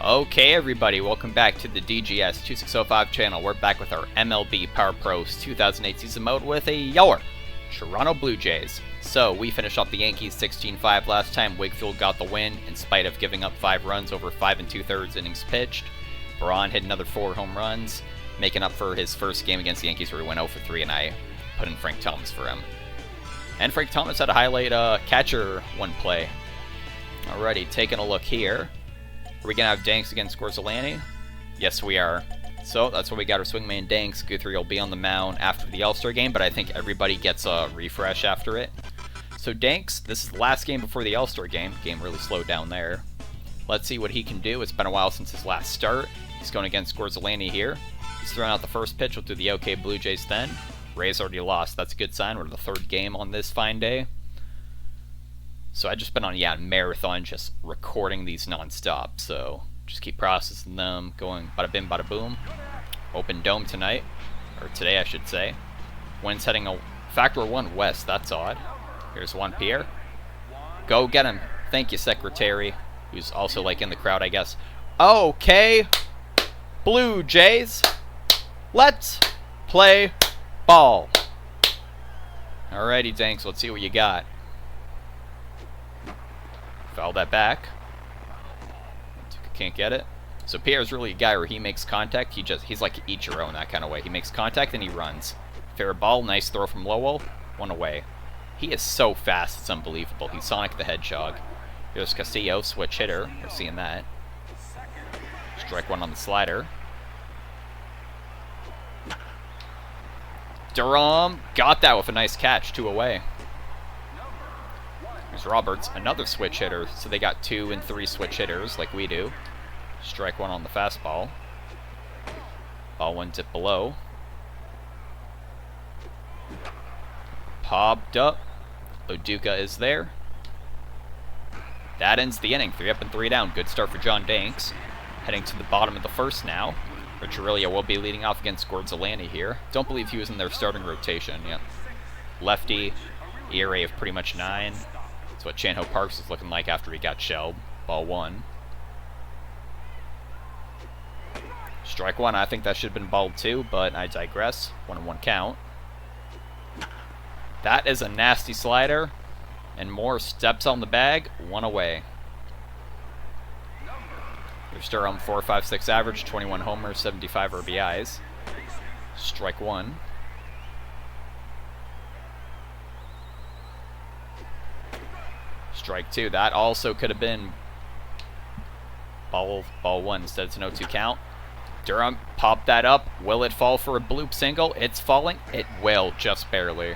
Okay, everybody, welcome back to the DGS 2605 channel. We're back with our MLB Power Pros 2008 season mode with your Toronto Blue Jays. So, we finished off the Yankees 16-5 last time. Wakefield got the win in spite of giving up 5 runs over 5 2/3 innings pitched. Braun hit another 4 home runs, making up for his first game against the Yankees where he went 0 for 3, and I put in Frank Thomas for him. And Frank Thomas had a highlight catcher one play. Alrighty, taking a look here. Are we going to have Danks against Scorzolani? Yes, we are. So, that's why we got our swingman Danks. Guthrie will be on the mound after the All-Star game, but I think everybody gets a refresh after it. So, Danks, this is the last game before the All-Star game. Game really slowed down there. Let's see what he can do. It's been a while since his last start. He's going against Scorzolani here. He's throwing out the first pitch. We'll do the OK Blue Jays then. Rays already lost. That's a good sign. We're the 3rd game on this fine day. So I just been on marathon just recording these non-stop, so just keep processing them, going bada bim bada boom. Open dome tonight, or today I should say. Wind's heading a factor 1 west, that's odd. Here's Juan Pierre. Go get him. Thank you, secretary, who's also like in the crowd, I guess. Okay, Blue Jays, let's play ball. Alrighty, Danks, let's see what you got. Foul that back. Can't get it. So Pierre's really a guy where he makes contact. He's like eat your own, that kind of way. He makes contact and he runs. Fair ball, nice throw from Lowell. 1 away. He is so fast, it's unbelievable. He's Sonic the Hedgehog. Here's Castillo, switch hitter. We're seeing that. Strike 1 on the slider. Durham got that with a nice catch. 2 away. Here's Roberts, another switch hitter, so they got 2 and 3 switch hitters like we do. Strike 1 on the fastball. Ball 1 dip below. Popped up. Loduca is there. That ends the inning. 3 up and 3 down. Good start for John Danks. Heading to the bottom of the 1st now. Rich Aurelio will be leading off against Scorzolani here. Don't believe he was in their starting rotation yet. Lefty, ERA of pretty much 9. That's what Chan Ho Parks is looking like after he got shelled. Ball 1. Strike 1. I think that should have been ball 2, but I digress. 1-1 count. That is a nasty slider. And Moore steps on the bag. 1 away. There's Durham, 4.56 average, 21 homers, 75 RBIs. Strike 1. Strike 2. That also could have been ball 1 instead. It's an 0-2 count. Durham popped that up. Will it fall for a bloop single? It's falling. It will, just barely.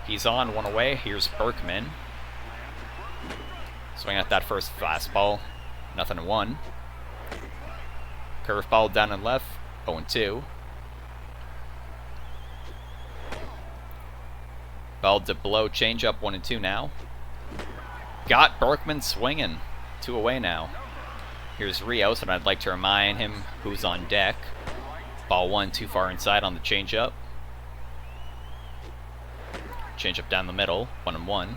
He's on, 1 away. Here's Berkman. Swing at that first fastball. 0-1. Curveball down and left. 0-2. Ball dip below. Changeup 1-2 now. Got Berkman swinging. 2 away now. Here's Rios, and I'd like to remind him who's on deck. Ball 1 too far inside on the changeup. Changeup down the middle. 1-1.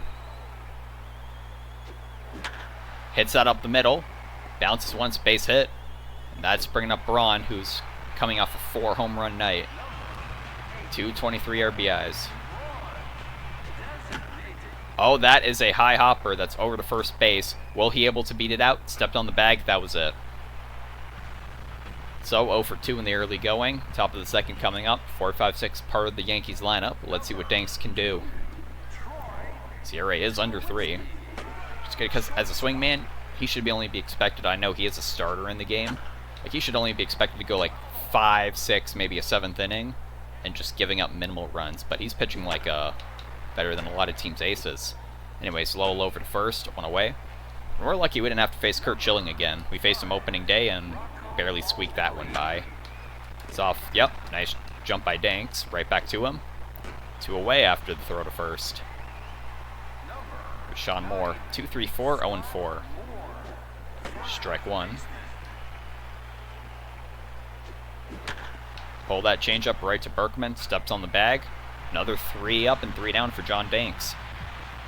Hits that up the middle. Bounces once, base hit. And that's bringing up Braun, who's coming off a 4 home run night. 223 RBIs. Oh, that is a high hopper that's over to first base. Will he able to beat it out? Stepped on the bag. That was it. So 0 for 2 in the early going. Top of the 2nd coming up. 4-5-6 part of the Yankees lineup. Let's see what Danks can do. ERA is under 3. Just good because as a swingman, he should only be expected. I know he is a starter in the game. Like he should only be expected to go like 5, 6, maybe a 7th inning, and just giving up minimal runs. But he's pitching like a better than a lot of teams' aces. Anyways, Lowell over to first, 1 away. We're lucky we didn't have to face Kurt Schilling again. We faced him opening day and barely squeaked that one by. It's off. Yep, nice jump by Danks. Right back to him. 2 away after the throw to first. Here's Sean Moore. 2-3-4, 0-4. Strike 1. Pull that changeup right to Berkman. Steps on the bag. Another 3 up and 3 down for John Danks.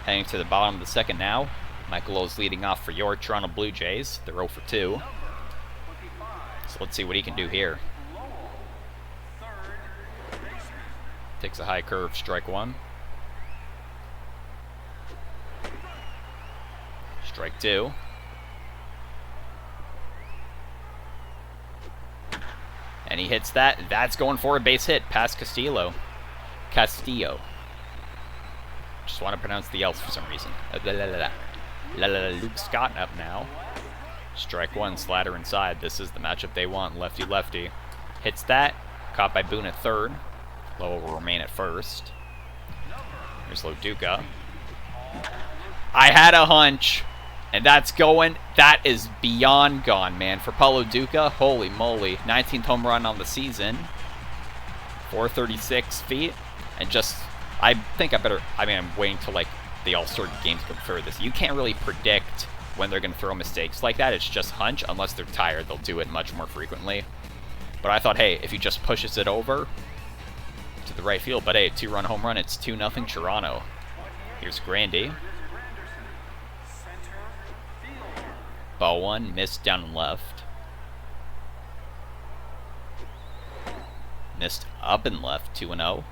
Heading to the bottom of the 2nd now. Michael Lowe's leading off for your Toronto Blue Jays. They're 0 for 2. So let's see what he can do here. Takes a high curve, strike one. Strike two. And he hits that. That's going for a base hit past Castillo. Just want to pronounce the L's for some reason. Luke Scott up now. Strike one, slider inside. This is the matchup they want. Lefty-lefty. Hits that. Caught by Boone at third. Lowell will remain at first. Here's Loduca. I had a hunch. And that's going. That is beyond gone, man. For Paulo Duca, holy moly. 19th home run on the season. 436 feet. And just, I think I better, I mean, I'm waiting till, like, the All-Star games go for this. You can't really predict when they're going to throw mistakes like that. It's just hunch. Unless they're tired, they'll do it much more frequently. But I thought, hey, if he just pushes it over to the right field. But, hey, 2-run home run. It's 2-0 Toronto. Here's Grandy. Ball one, missed down and left. Missed up and left, 2-0.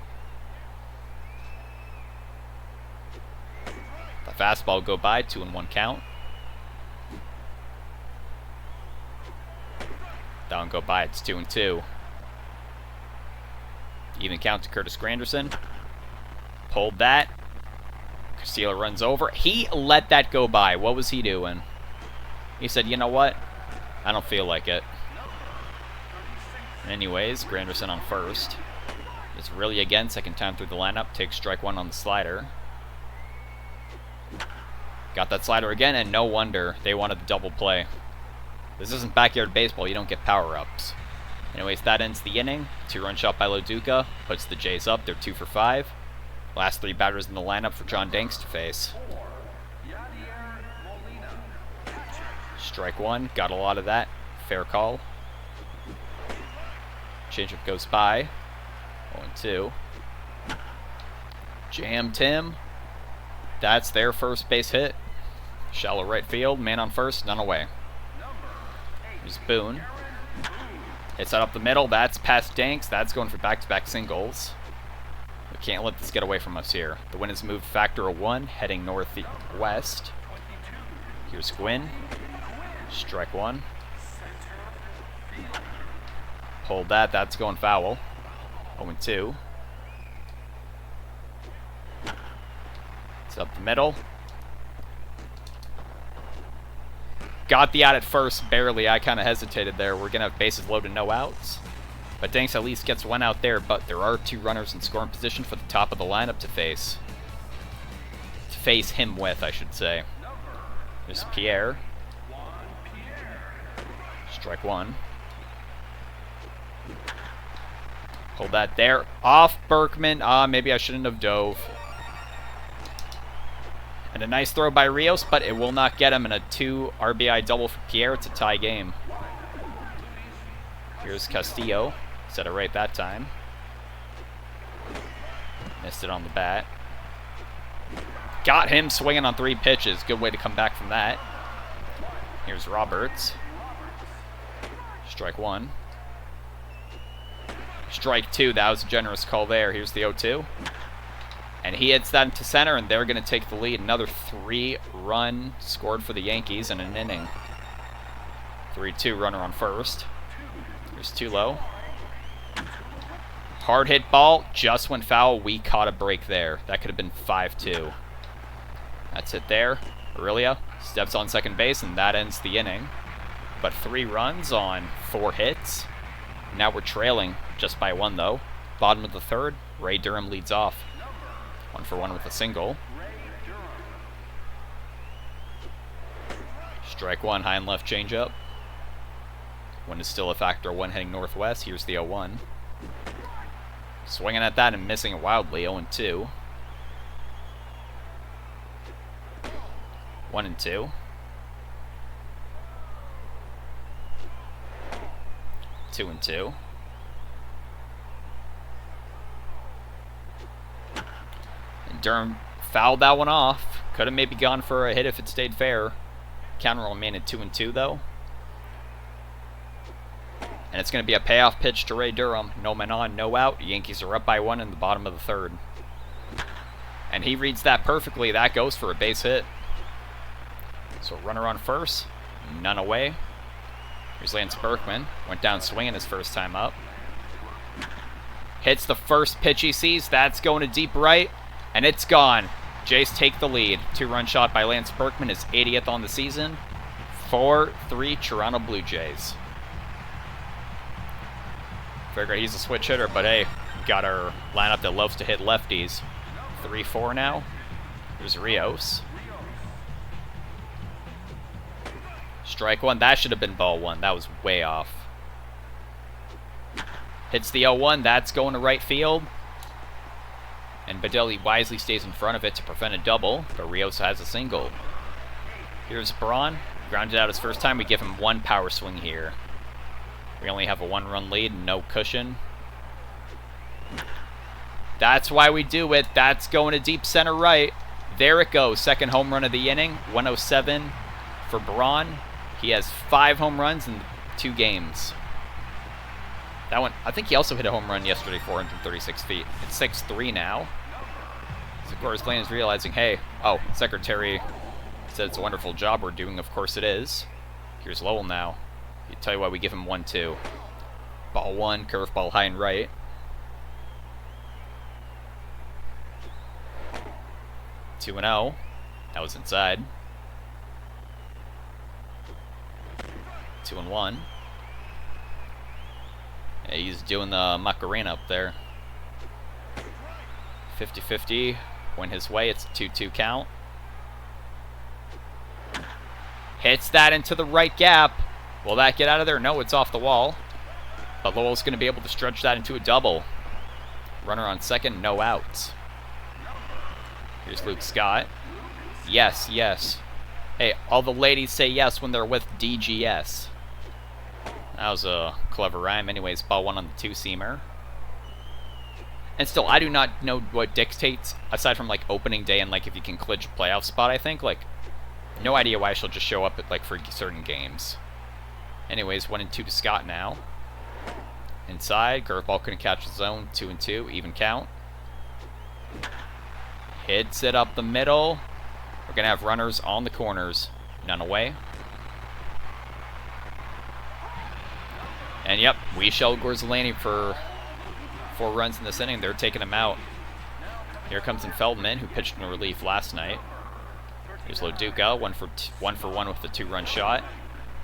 The fastball go by, 2-1 count. That one go by, it's 2-2. Even count to Curtis Granderson. Pulled that. Castillo runs over. He let that go by. What was he doing? He said, you know what? I don't feel like it. Anyways, Granderson on first. It's really again, second time through the lineup. Takes strike one on the slider. Got that slider again, and no wonder they wanted the double play. This isn't backyard baseball. You don't get power-ups. Anyways, that ends the inning. 2-run shot by Loduca. Puts the Jays up. They're 2 for 5. Last 3 batters in the lineup for John Danks to face. Strike one, got a lot of that. Fair call. Changeup goes by. 0-2. Jammed him. That's their first base hit. Shallow right field, man on first, none away. Here's Boone. Hits that up the middle, that's past Danks. That's going for back-to-back singles. We can't let this get away from us here. The wind has moved factor of 1, heading northwest. Here's Gwynn. Strike one. Hold that. That's going foul. 0-2. It's up the middle. Got the out at first, barely. I kind of hesitated there. We're going to have bases loaded, no outs. But Danks at least gets one out there, but there are 2 runners in scoring position for the top of the lineup to face. To face him with, I should say. There's Pierre. Strike one. Hold that there. Off Berkman. Maybe I shouldn't have dove. And a nice throw by Rios, but it will not get him. And a 2 RBI double for Pierre. It's a tie game. Here's Castillo. Set it right that time. Missed it on the bat. Got him swinging on 3 pitches. Good way to come back from that. Here's Roberts. Strike one. Strike two. That was a generous call there. Here's the 0-2. And he hits that into center, and they're going to take the lead. Another 3-run scored for the Yankees in an inning. 3-2 runner on first. Here's too low. Hard hit ball. Just went foul. We caught a break there. That could have been 5-2. That's it there. Aurelia steps on second base, and that ends the inning. But 3 runs on 4 hits. Now we're trailing just by 1, though. Bottom of the 3rd, Ray Durham leads off. 1 for 1 with a single. Strike one, high and left changeup. Wind is still a factor 1 heading northwest. Here's the 0-1. Swinging at that and missing it wildly. 0-2. 1-2. 2-2. And Durham fouled that one off. Could have maybe gone for a hit if it stayed fair. Counter will remain at 2-2 though. And it's going to be a payoff pitch to Ray Durham. No men on, no out. Yankees are up by 1 in the bottom of the 3rd. And he reads that perfectly. That goes for a base hit. So runner on first. None away. Here's Lance Berkman. Went down swinging his first time up. Hits the first pitch he sees. That's going to deep right. And it's gone. Jays take the lead. 2-run shot by Lance Berkman. His 80th on the season. 4-3 Toronto Blue Jays. Figured he's a switch hitter, but hey, got our lineup that loves to hit lefties. 3-4 now. There's Rios. Strike 1. That should have been ball 1. That was way off. Hits the 0-1. That's going to right field. And Bedelli wisely stays in front of it to prevent a double, but Rios has a single. Here's Braun. Grounded out his first time. We give him 1 power swing here. We only have a 1-run lead, no cushion. That's why we do it. That's going to deep center right. There it goes. Second home run of the inning. 107 for Braun. He has 5 home runs in 2 games. That one, I think he also hit a home run yesterday, 436 feet. It's 6-3 now. So of course, Lane is realizing, hey, oh, Secretary said it's a wonderful job we're doing. Of course it is. Here's Lowell now. I tell you what, we give him 1-2. Ball 1, curveball high and right. 2-0. That was inside. 2-1. Yeah, he's doing the Macarena up there. 50-50. Went his way. It's a 2-2 count. Hits that into the right gap. Will that get out of there? No, it's off the wall. But Lowell's going to be able to stretch that into a double. Runner on second, no outs. Here's Luke Scott. Yes, yes. Hey, all the ladies say yes when they're with DGS. That was a clever rhyme. Anyways, ball 1 on the 2-seamer. And still, I do not know what dictates, aside from like opening day and like if you can clinch a playoff spot, I think. Like, no idea why she'll just show up at like for certain games. Anyways, 1-2 to Scott now. Inside, curveball couldn't catch the zone. 2-2, even count. Hits it up the middle. We're gonna have runners on the corners. None away. And yep, we shelled Gorzelani for 4 runs in this inning. They're taking him out. Here comes in Feldman, who pitched in relief last night. Here's Loduca, 1 for 1 with the 2-run shot.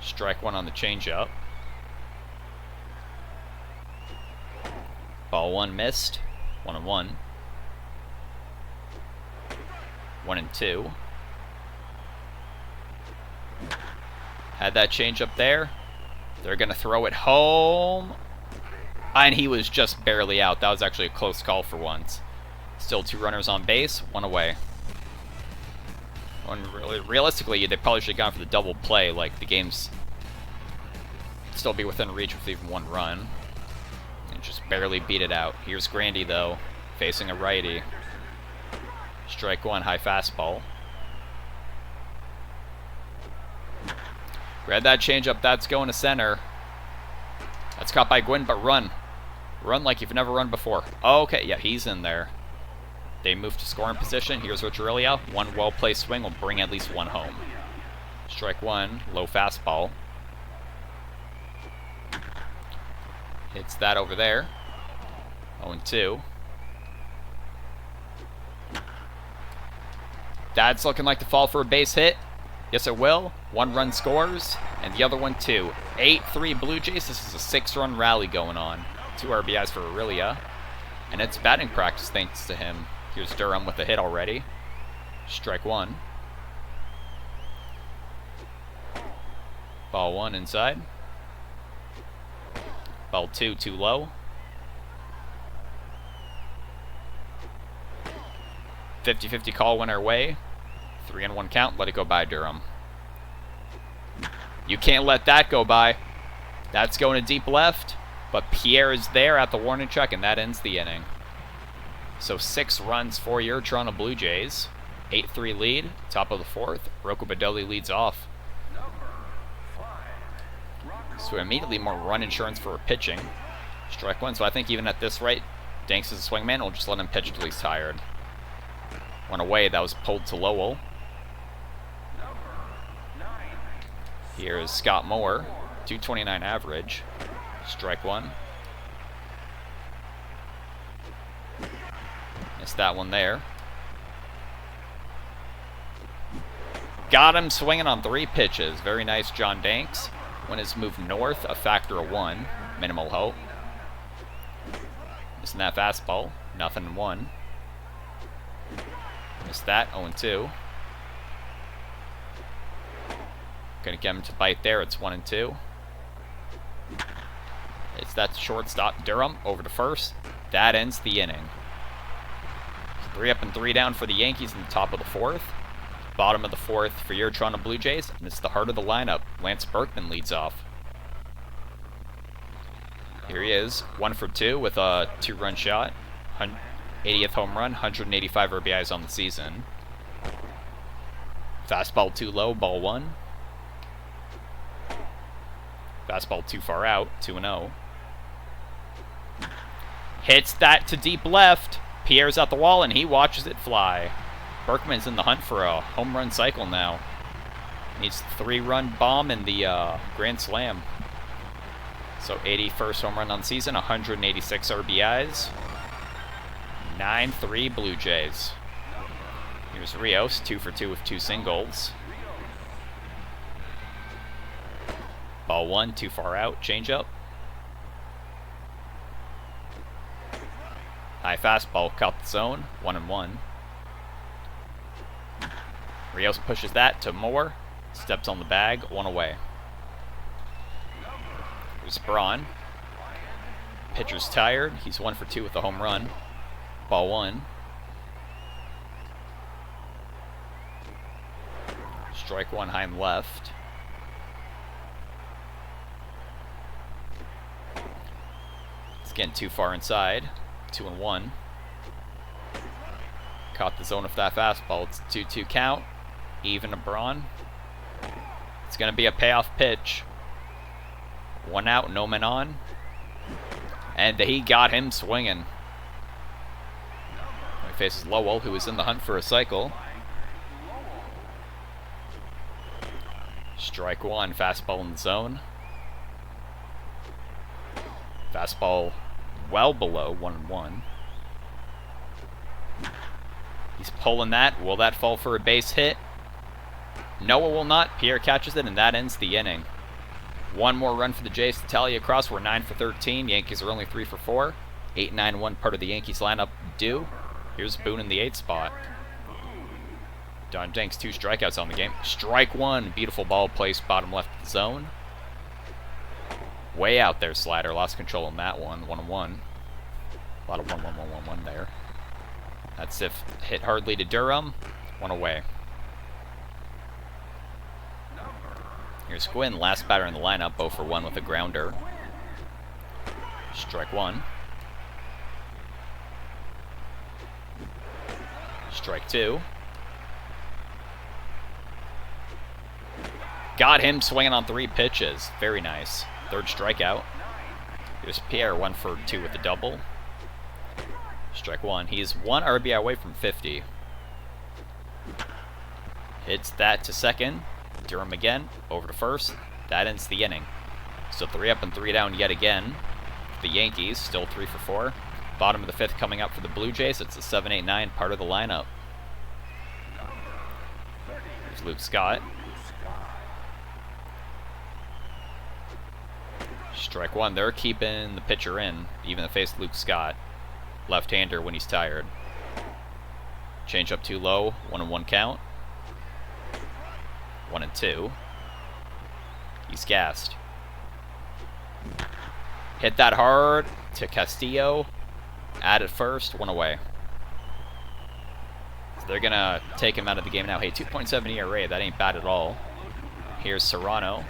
Strike 1 on the changeup. Ball 1 missed. 1-1. 1-2. Had that changeup there. They're going to throw it home. And he was just barely out. That was actually a close call for once. Still 2 runners on base, 1 away. When realistically, they probably should have gone for the double play. Like, the game's still be within reach with even 1 run. And just barely beat it out. Here's Grandy, though, facing a righty. Strike 1, high fastball. Read that changeup. That's going to center. That's caught by Gwynn, but run. Run like you've never run before. Okay, yeah, he's in there. They move to scoring position. Here's Rogerillo. 1 well-placed swing will bring at least 1 home. Strike 1, low fastball. Hits that over there. 0-2. That's looking like the fall for a base hit. Yes, it will. 1 run scores, and the other one 2. 8-3 Blue Jays. This is a 6-run rally going on. 2 RBIs for Aurelia. And it's batting practice thanks to him. Here's Durham with a hit already. Strike 1. Ball 1 inside. Ball 2 too low. 50-50 call went our way. 3-1 count. Let it go by, Durham. You can't let that go by. That's going to deep left. But Pierre is there at the warning track, and that ends the inning. So 6 runs for your Toronto Blue Jays. 8-3 lead. Top of the 4th. Rocco Bedelli leads off. So immediately more run insurance for pitching. Strike one. So I think even at this rate, Danks is a swingman. We'll just let him pitch until he's tired. One away. That was pulled to Lowell. Here's Scott Moore. 229 average. Strike one. Missed that one there. Got him swinging on 3 pitches. Very nice, John Danks. When his move north, a factor of 1. Minimal hope. Missing that fastball. Nothing 1. Missed that. 0-2. Gonna get him to bite there. It's 1-2. It's that shortstop. Durham over to first. That ends the inning. 3 up and 3 down for the Yankees in the top of the 4th. Bottom of the 4th for your Toronto Blue Jays, and it's the heart of the lineup. Lance Berkman leads off. Here he is, 1 for 2 with a 2-run shot. 80th home run, 185 RBIs on the season. Fastball too low, ball 1. Fastball too far out, 2-0. Hits that to deep left. Pierre's at the wall, and he watches it fly. Berkman's in the hunt for a home run cycle now. Needs a 3-run bomb in the Grand Slam. So 81st home run on the season, 186 RBIs. 9-3 Blue Jays. Here's Rios, 2 for 2 with 2 singles. Ball 1, too far out, changeup. High fastball, caught the zone, 1-1. Rios pushes that to Moore. Steps on the bag, 1 away. Here's Braun. Pitcher's tired. He's 1 for 2 with a home run. Ball 1. Strike 1 high and left. It's getting too far inside. 2-1. Caught the zone of that fastball. It's a 2-2 count. Even to Braun. It's going to be a payoff pitch. 1 out, no men on. And he got him swinging. He faces Lowell, who is in the hunt for a cycle. Strike 1, fastball in the zone. Fastball well below 1-1. He's pulling that. Will that fall for a base hit? No, it will not. Pierre catches it, and that ends the inning. 1 more run for the Jays to tally across. We're 9 for 13. Yankees are only 3 for 4. 8-9-1 part of the Yankees lineup due. Here's Boone in the 8th spot. Don Danks, 2 strikeouts on the game. Strike 1. Beautiful ball placed bottom left of the zone. Way out there, slider. Lost control on that one. 1-1. A lot of 1-1-1-1-1 there. That's if hit hardly to Durham. 1 away. Here's Gwynn, last batter in the lineup, 0 for 1 with a grounder. Strike 1. Strike 2. Got him swinging on 3 pitches. Very nice. 3rd strikeout. Here's Pierre, 1 for 2 with a double. Strike 1. He's 1 RBI away from 50. Hits that to second. Durham again, over to first. That ends the inning. So 3 up and 3 down yet again. The Yankees, still 3 for 4. Bottom of the 5th coming up for the Blue Jays. It's a 7-8-9 part of the lineup. Here's Luke Scott. Strike 1. They're keeping the pitcher in, even the face Luke Scott. Left-hander when he's tired. Change up too low. 1-1 count. 1-2. He's gassed. Hit that hard to Castillo. At it first. 1 away. So they're going to take him out of the game now. Hey, 2.7 ERA. That ain't bad at all. Here's Serrano.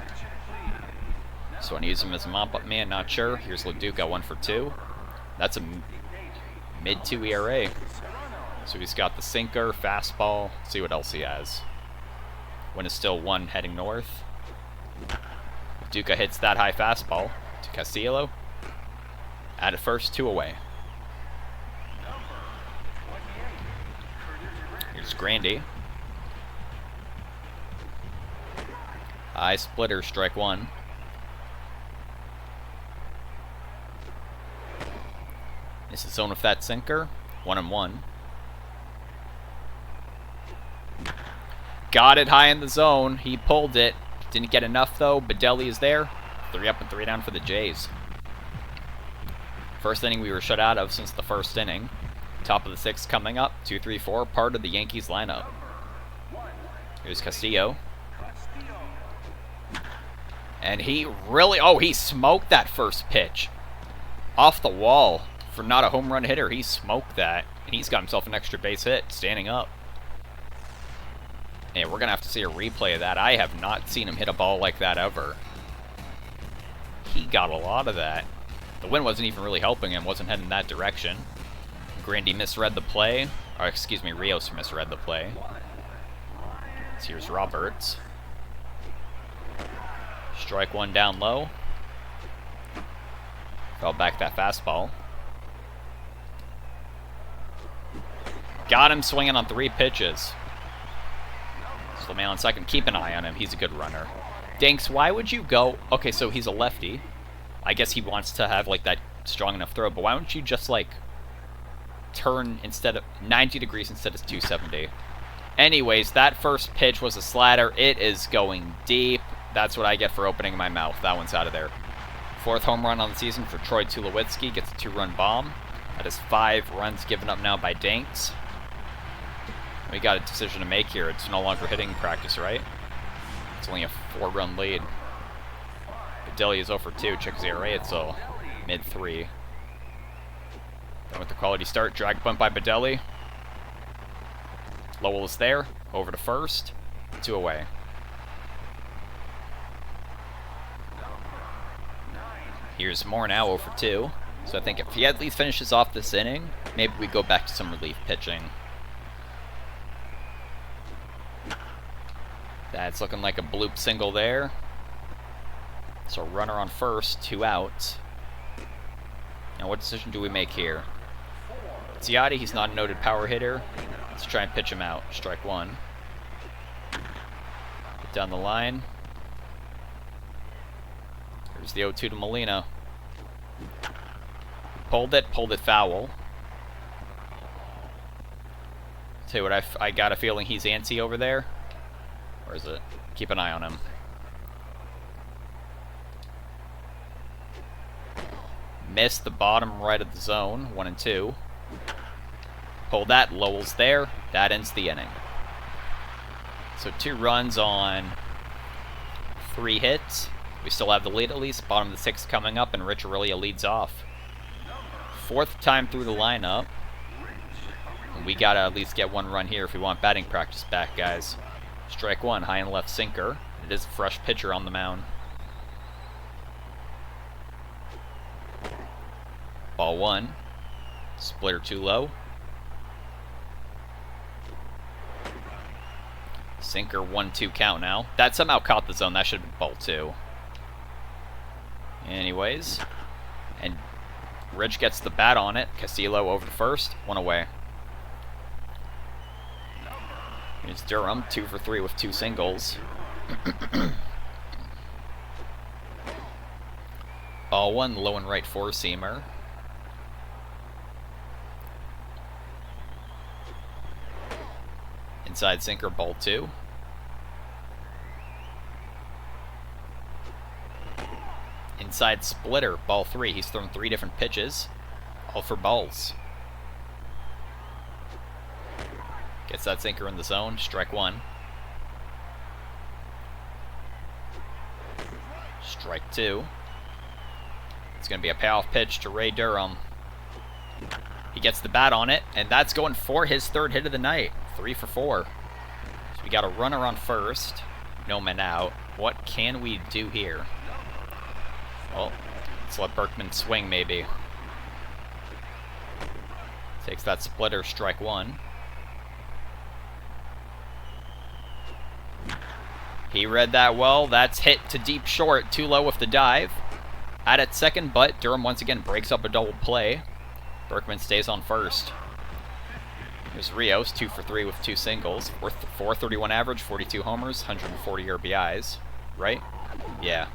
So I use him as a mop-up man. Not sure. Here's Leduca. 1 for 2. That's a mid-2 ERA. So he's got the sinker, fastball. See what else he has. Wind is still 1 heading north. Duca hits that high fastball to Castillo. At first, 2 away. Here's Grandy. High splitter, strike 1. Misses zone with that sinker. 1-1. Got it high in the zone. He pulled it. Didn't get enough though. Bedelli is there. 3 up and 3 down for the Jays. First inning we were shut out of since the first inning. Top of the 6th coming up. 2-3-4, part of the Yankees lineup. Here's Castillo. And he really, he smoked that first pitch. Off the wall. For not a home run hitter, he smoked that. He's got himself an extra base hit, standing up. And we're going to have to see a replay of that. I have not seen him hit a ball like that ever. He got a lot of that. The wind wasn't even really helping him, wasn't heading that direction. Grandy misread the play. Or, excuse me, Rios misread the play. So here's Roberts. Strike 1 down low. Fell back that fastball. Got him swinging on 3 pitches. Slow man on second. Keep an eye on him. He's a good runner. Danks, why would you go... Okay, so he's a lefty. I guess he wants to have, like, that strong enough throw, but why don't you just, like, turn instead of 90 degrees instead of 270? Anyways, that first pitch was a slider. It is going deep. That's what I get for opening my mouth. That one's out of there. 4th home run on the season for Troy Tulowitzki. Gets a 2-run bomb. That is 5 runs given up now by Danks. We got a decision to make here. It's no longer hitting practice, right? It's only a 4-run lead. Bedelli is 0 for 2. Check his ERA. It's a mid-3. Then with the quality start, drag bunt by Bedelli. Lowell is there. Over to first. 2 away. Here's Moore now, 0 for 2. So I think if he at least finishes off this inning, maybe we go back to some relief pitching. That's looking like a bloop single there. So runner on first, 2 outs. Now what decision do we make here? Ziotti, he's not a noted power hitter. Let's try and pitch him out. Strike 1. Get down the line. Here's the 0-2 to Molina. Pulled it foul. Tell you what, I got a feeling he's antsy over there. Or is it? Keep an eye on him. Missed the bottom right of the zone. 1-2. Pulled that. Lowell's there. That ends the inning. So 2 runs on 3 hits. We still have the lead at least. Bottom of the 6th coming up, and Rich Aurelia leads off. 4th time through the lineup. We gotta at least get 1 run here if we want batting practice back, guys. Strike 1, high and left sinker. It is a fresh pitcher on the mound. Ball 1. Splitter too low. Sinker 1-2 count now. That somehow caught the zone. That should have been ball 2. Anyways. And Rich gets the bat on it. Castillo over to first. 1 away. Here's Durham, 2 for 3 with 2 singles. Ball 1, low and right 4-seamer. Inside sinker, ball 2. Inside splitter, ball 3. He's thrown 3 different pitches, all for balls. Gets that sinker in the zone. Strike 1. Strike 2. It's going to be a payoff pitch to Ray Durham. He gets the bat on it, and that's going for his 3rd hit of the night. 3 for 4. So we got a runner on first. No men out. What can we do here? Well, let's let Berkman swing, maybe. Takes that splitter. Strike 1. He read that well. That's hit to deep short. Too low with the dive. Out at second, but Durham once again breaks up a double play. Berkman stays on first. Here's Rios, 2 for 3 with 2 singles. 431 average, 42 homers, 140 RBIs. Right? Yeah.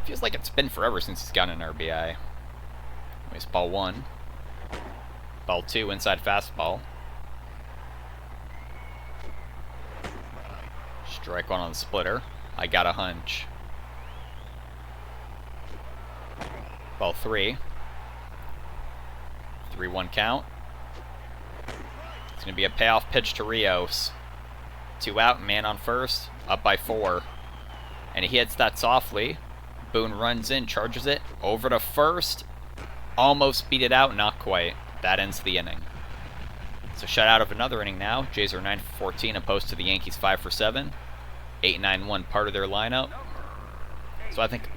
Feels like it's been forever since he's gotten an RBI. Anyways, ball 1. Ball 2, inside fastball. Strike 1 on the splitter. I got a hunch. Ball 3. 3-1 count. It's going to be a payoff pitch to Rios. 2 out, man on first, up by 4. And he hits that softly. Boone runs in, charges it, over to first. Almost beat it out, not quite. That ends the inning. So shutout of another inning now. Jays are 9 for 14, opposed to the Yankees 5 for 7. 8-9-1 part of their lineup. So I think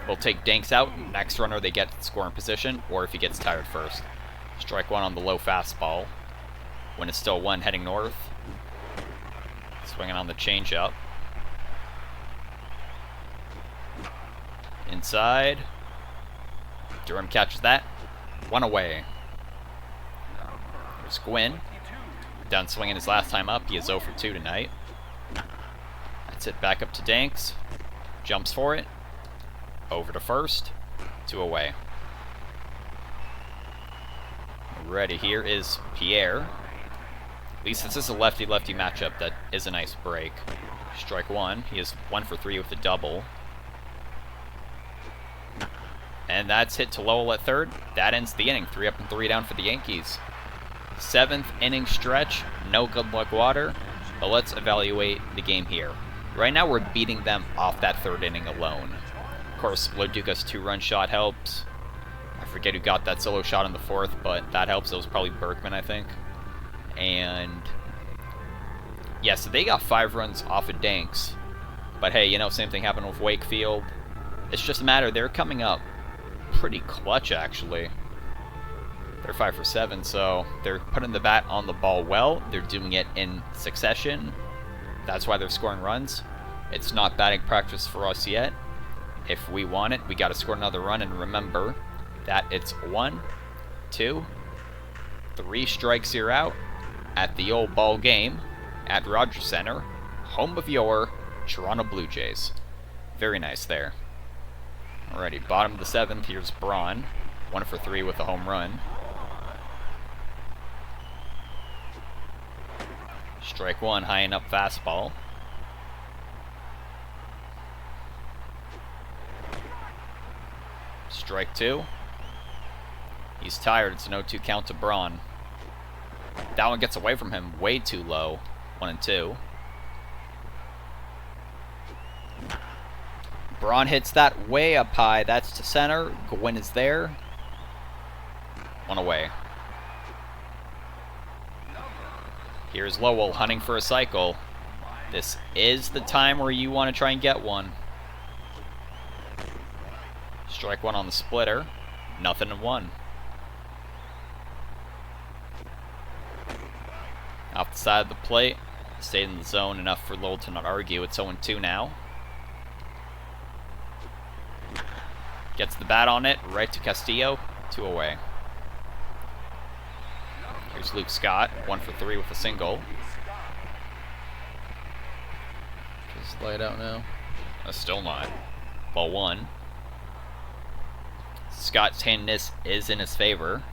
we'll take Danks out. Next runner they get scoring position, or if he gets tired first. Strike 1 on the low fastball. When it's still 1 heading north. Swinging on the changeup. Inside. Durham catches that. 1 away. There's Gwynn. Done swinging his last time up. He is 0 for 2 tonight. That's it back up to Danks. Jumps for it. Over to first. 2 away. Ready here is Pierre. At least this is a lefty-lefty matchup. That is a nice break. Strike 1. He is 1 for 3 with a double. And that's hit to Lowell at third. That ends the inning. 3 up and 3 down for the Yankees. 7th inning stretch. No good luck water. But let's evaluate the game here. Right now we're beating them off that 3rd inning alone. Of course, Loduca's 2-run shot helps. I forget who got that solo shot in the 4th, but that helps. It was probably Berkman, I think. And yeah, so they got 5 runs off of Danks. But hey, you know, same thing happened with Wakefield. It's just a matter, they're coming up pretty clutch, actually. They're 5 for 7, so they're putting the bat on the ball well. They're doing it in succession. That's why they're scoring runs. It's not batting practice for us yet. If we want it, we got to score another run. And remember that it's 1, 2, 3 strikes, you're out at the old ball game at Rogers Center, home of your Toronto Blue Jays. Very nice there. Alrighty, bottom of the 7th, here's Braun. 1 for 3 with a home run. Strike 1, high and up fastball. Strike 2. He's tired, it's an 0-2 count to Braun. That one gets away from him, way too low. 1 and 2. Braun hits that way up high. That's to center. Gwynn is there. 1 away. Here's Lowell hunting for a cycle. This is the time where you want to try and get one. Strike 1 on the splitter. 0-1. Off the side of the plate. Stayed in the zone enough for Lowell to not argue. It's 0-2 now. Gets the bat on it, right to Castillo, 2 away. Here's Luke Scott, 1 for 3 with a single. Just light out now. Still not. Ball 1. Scott's handedness is in his favor.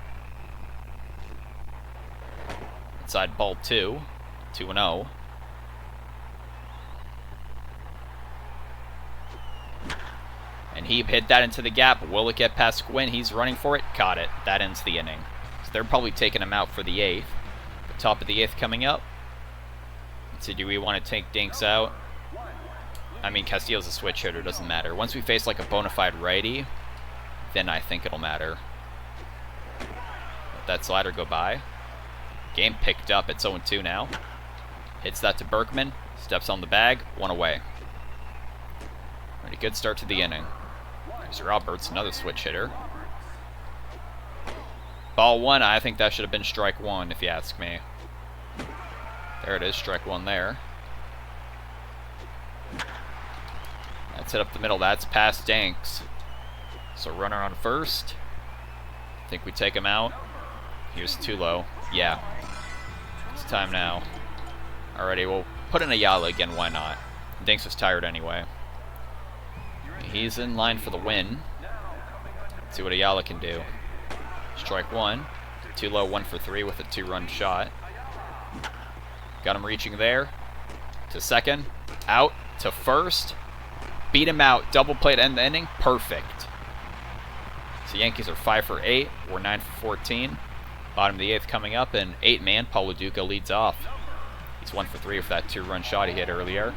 Inside ball 2, 2-0. And he hit that into the gap. Will it get past Gwynn? He's running for it. Caught it. That ends the inning. So they're probably taking him out for the 8th. The top of the 8th coming up. Let's see, do we want to take Danks out? I mean, Castillo's a switch hitter. Doesn't matter. Once we face like a bona fide righty, then I think it'll matter. Let that slider go by. Game picked up. It's 0-2 now. Hits that to Berkman. Steps on the bag. 1 away. Pretty good start to the inning. There's Roberts, another switch hitter. Ball 1, I think that should have been strike 1, if you ask me. There it is, strike 1 there. Let's hit up the middle. That's past Danks. So runner on first. I think we take him out. Here's too low. Yeah. It's time now. Alrighty, we'll put in Ayala again. Why not? Danks was tired anyway. He's in line for the win. Let's see what Ayala can do. Strike one. Too low, 1 for 3 with a 2-run shot. Got him reaching there. To second. Out. To first. Beat him out. Double play to end the inning. Perfect. So Yankees are 5 for 8. We're 9 for 14. Bottom of the 8th coming up, and 8-man, Paul Duca leads off. He's 1 for 3 with that 2-run shot he hit earlier.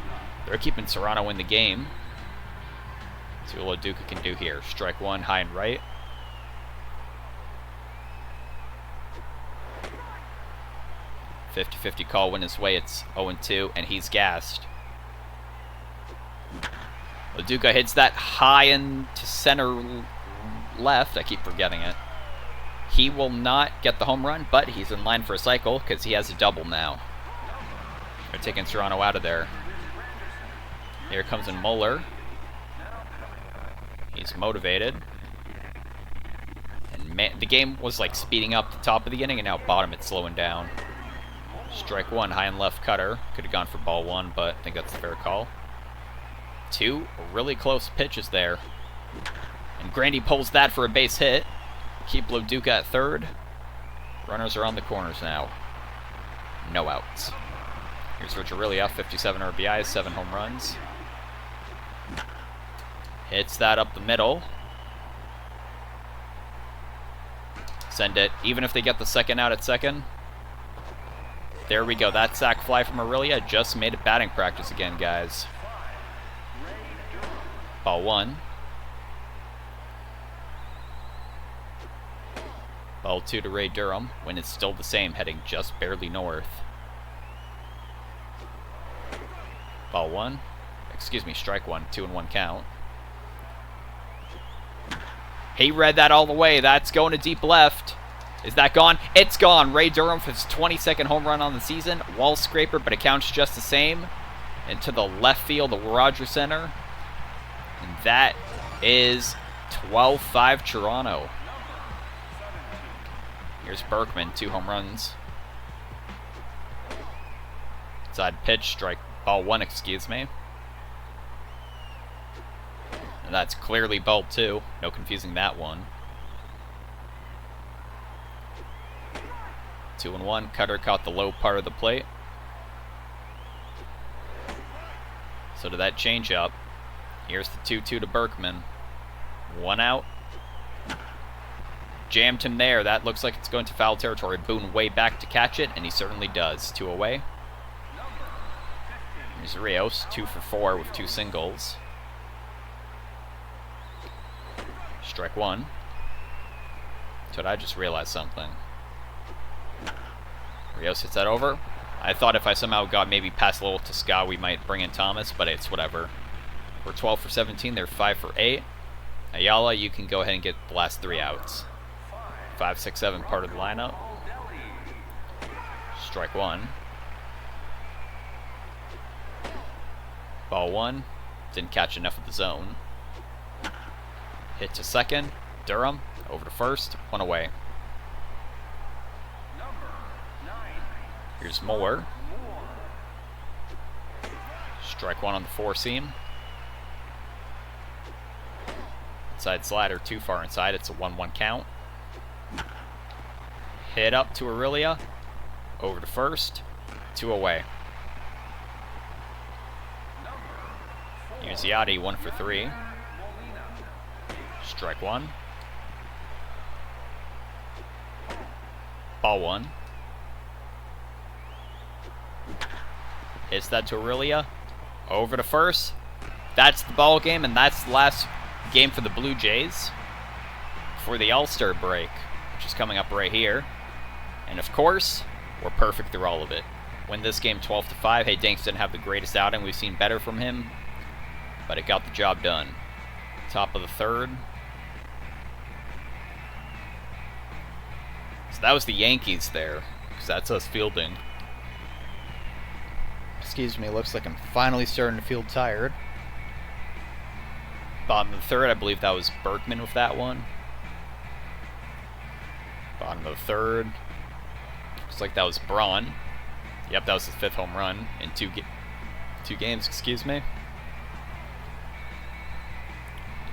They're keeping Serrano in the game. See what Duca can do here. Strike one, high and right. .50-50 call win his way. It's 0-2, and he's gassed. Duca hits that high into center left. I keep forgetting it. He will not get the home run, but he's in line for a cycle because he has a double now. They're taking Serrano out of there. Here comes in Muller. He's motivated. And man, the game was like speeding up the top of the inning, and now bottom it's slowing down. Strike one, high and left cutter. Could have gone for ball one, but I think that's a fair call. 2 really close pitches there. And Grandy pulls that for a base hit. Keep Duca at third. Runners are on the corners now. No outs. Here's Richarilla, 57 RBIs, 7 home runs. Hits that up the middle. Send it. Even if they get the second out at second. There we go. That sac fly from Aurelia just made it batting practice again, guys. Ball one. Ball two to Ray Durham. When it's still the same, heading just barely north. Ball one. Excuse me, strike one. 2-1 count. He read that all the way. That's going to deep left. Is that gone? It's gone. Ray Durham for his 22nd home run on the season. Wall scraper, but it counts just the same. Into the left field, the Rogers Center. And that is 12-5 Toronto. Here's Berkman, 2 home runs. Side pitch, strike ball one, excuse me. And that's clearly ball two. No confusing that one. 2-1. Cutter caught the low part of the plate. So did that change up. Here's the 2-2 to Berkman. 1 out. Jammed him there. That looks like it's going to foul territory. Boone way back to catch it, and he certainly does. 2 away. Here's Rios, 2 for 4 with 2 singles. Strike one. So I just realized something. Rios hits that over. I thought if I somehow got maybe past a little to Scott, we might bring in Thomas, but it's whatever. We're 12 for 17. They're 5 for 8. Ayala, you can go ahead and get the last 3 outs. 5, 6, 7 part of the lineup. Strike one. Ball one. Didn't catch enough of the zone. Hit to second. Durham over to first. 1 away. Here's Muller. Strike one on the 4-seam. Inside slider too far inside. It's a 1-1 count. Hit up to Aurelia. Over to first. 2 away. Here's Yachty, 1 for 3. Strike one. Ball one. Hits that to Aurelia. Over to first. That's the ball game, and that's the last game for the Blue Jays for the All-Star break, which is coming up right here. And of course, we're perfect through all of it. Win this game 12-5. Hey, Danks didn't have the greatest outing. We've seen better from him, but it got the job done. Top of the 3rd. So that was the Yankees there, because that's us fielding. Excuse me, looks like I'm finally starting to feel tired. Bottom of the third, I believe that was Berkman with that one. Bottom of the third. Looks like that was Braun. Yep, that was his 5th home run in two games, excuse me.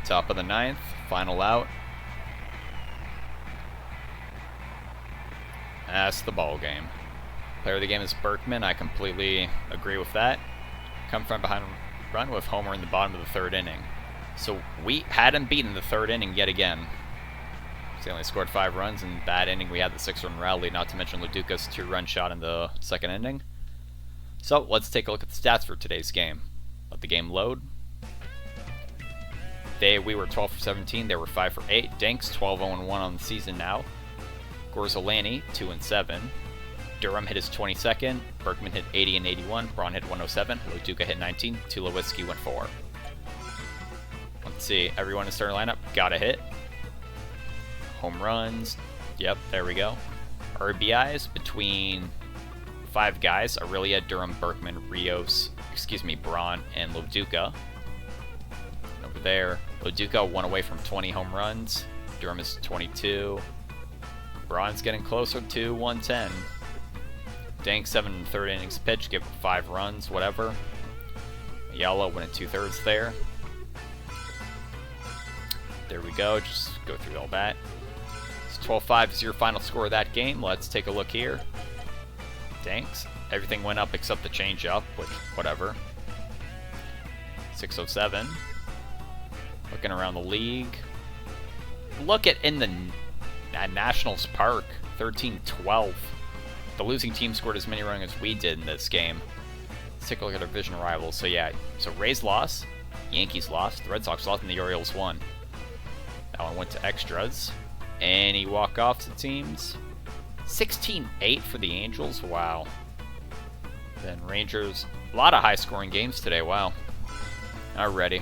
Top of the 9th, final out. That's the ball game. Player of the game is Berkman. I completely agree with that. Come from behind run with homer in the bottom of the 3rd inning. So we had him beaten in the 3rd inning yet again. He only scored 5 runs in that inning. We had the 6-run rally, not to mention Leduca's 2-run shot in the 2nd inning. So let's take a look at the stats for today's game. Let the game load. We were 12 for 17. They were 5 for 8. Danks 12-0-1 on the season now. Gorzolani 2-7. Durham hit his 22nd. Berkman hit 80 and 81. Braun hit 107. Leduca hit 19. Tulowitzki went 4. Let's see. Everyone in the starting lineup got a hit. Home runs. Yep, there we go. RBIs between 5 guys. Aurelia, Durham, Berkman, Braun, and Leduca. Over there, Leduca 1 away from 20 home runs. Durham is 22. Braun's getting closer to 110. Danks 7 3rd innings pitch, give 5 runs, whatever. Ayala went at 2/3 there. There we go, just go through all that. It's 12-5 is your final score of that game. Let's take a look here. Danks, everything went up except the changeup, which, whatever. 607. Looking around the league. Look at at Nationals Park, 13-12. The losing team scored as many runs as we did in this game. Let's take a look at our division rivals. So yeah, Rays lost, Yankees lost, the Red Sox lost, and the Orioles won. That one went to extras. Any walk-offs, it seems. 16-8 for the Angels. Wow. Then Rangers. A lot of high-scoring games today. Wow. Alrighty.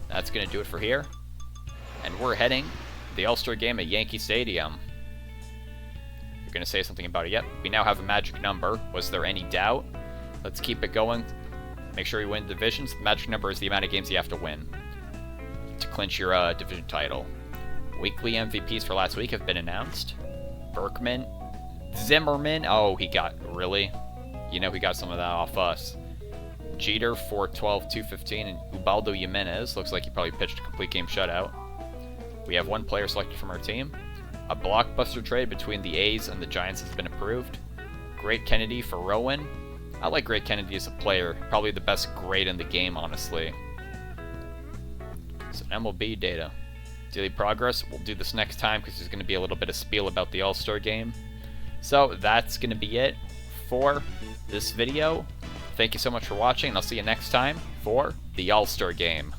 That's going to do it for here. And we're heading to the All-Star game at Yankee Stadium. You're going to say something about it yet? We now have a magic number. Was there any doubt? Let's keep it going. Make sure you win divisions. The magic number is the amount of games you have to win to clinch your division title. Weekly MVPs for last week have been announced. Berkman. Zimmerman. Oh, he got... Really? You know he got some of that off us. Jeter, 412, 215, and Ubaldo Jimenez. Looks like he probably pitched a complete game shutout. We have 1 player selected from our team. A blockbuster trade between the A's and the Giants has been approved. Great Kennedy for Rowan. I like Great Kennedy as a player. Probably the best great in the game, honestly. So MLB data. Daily progress. We'll do this next time because there's going to be a little bit of spiel about the All-Star game. So that's going to be it for this video. Thank you so much for watching, and I'll see you next time for the All-Star game.